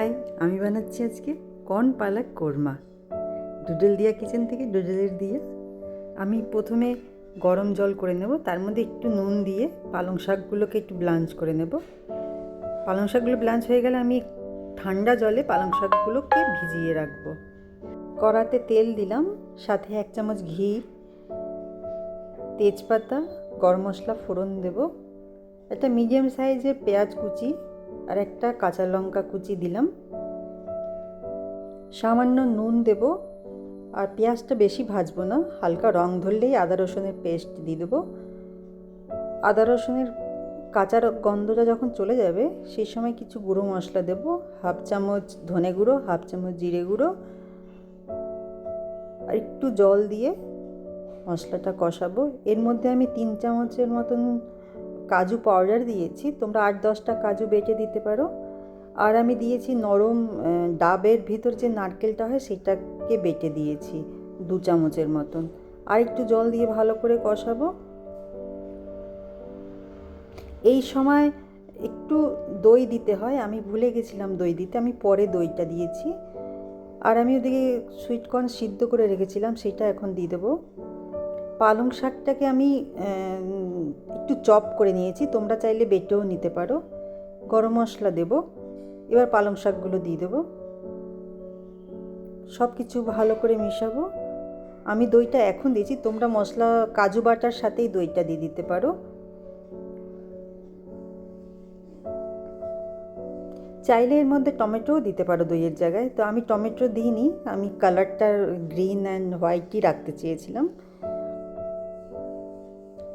High, আমি বানাচ্ছি আজকে কর্ন পালক কোরমা। ডুডল দিয়া কিচেন থেকে ডুডলের দিয়া। আমি প্রথমে গরম জল করে নেব, তার মধ্যে একটু নুন দিয়ে পালং শাকগুলোকে একটু ব্লাঞ্চ করে নেব। পালং শাকগুলো ব্লাঞ্চ হয়ে গেলে আমি ঠান্ডা জলে পালং শাকগুলোকে ভিজিয়ে রাখবো। কড়াতে তেল দিলাম, সাথে 1 চামচ ঘি, তেজপাতা, গরম মশলা ফোড়ন দেব, একটা মিডিয়াম সাইজের পেঁয়াজ কুচি আর একটা কাঁচা লঙ্কা কুচি দিলাম, সামান্য নুন দেব। আর পেঁয়াজটা বেশি ভাজবো না, হালকা রং ধরলেই আদা রসুনের পেস্ট দিয়ে দেবো। আদা রসুনের কাঁচা গন্ধটা যখন চলে যাবে সেই সময় কিছু গুঁড়ো মশলা দেব, 1/2 চামচ ধনে গুঁড়ো, 1/2 চামচ জিরে গুঁড়ো, আর একটু জল দিয়ে মশলাটা কষাবো। এর মধ্যে আমি 3 চামচের মতন কাজু পাউডার দিয়েছি, তোমরা 8-10টা কাজু বেটে দিতে পারো। আর আমি দিয়েছি নরম ডাবের ভিতর যে নারকেলটা হয় সেটাকে বেটে দিয়েছি 2 চামচের মতন। আর একটু জল দিয়ে ভালো করে কষাবো। এই সময় একটু দই দিতে হয়, আমি ভুলে গেছিলাম দই দিতে, আমি পরে দইটা দিয়েছি। আর আমি ওদিকে সুইটকর্ন সিদ্ধ করে রেখেছিলাম, সেটা এখন দিয়ে দেবো। পালং শাকটাকে আমি একটু চপ করে নিয়েছি, তোমরা চাইলে বেটেও নিতে পারো। গরম মশলা দেব, এবার পালং শাকগুলো দিয়ে দেবো, সব কিছু ভালো করে মেশাবো। আমি দইটা এখন দিয়েছি, তোমরা মশলা কাজু বাটার সাথেই দইটা দিয়ে দিতে পারো। চাইলে এর মধ্যে টমেটোও দিতে পারো দইয়ের জায়গায়, তো আমি টমেটো দিইনি, আমি কালারটা গ্রিন অ্যান্ড হোয়াইটই রাখতে চেয়েছিলাম।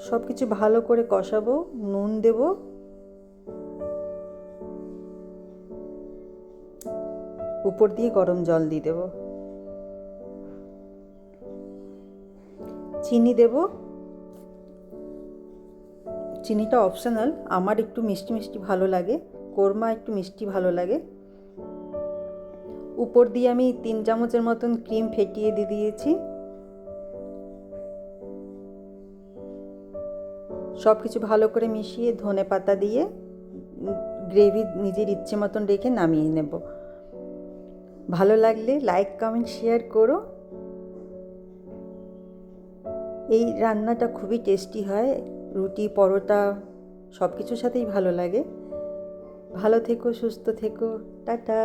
সব কিছু ভালো করে কষাবো, নুন দেব, উপর দিয়ে গরম জল দিয়ে দেব, চিনি দেব। চিনিটা অপশনাল, আমার একটু মিষ্টি মিষ্টি ভালো লাগে, কোরমা একটু মিষ্টি ভালো লাগে। উপর দিয়ে আমি 3 চামচের মতন ক্রিম ফেটিয়ে দিয়ে দিয়েছি। সব কিছু ভালো করে মিশিয়ে ধনে পাতা দিয়ে গ্রেভি নিজের ইচ্ছে মতন রেখে নামিয়ে নেব। ভালো লাগলে লাইক, কমেন্ট, শেয়ার করো। এই রান্নাটা খুবই টেস্টি হয়, রুটি, পরোটা সব কিছুর সাথেই ভালো লাগে। ভালো থেকো, সুস্থ থেকো, টাটা।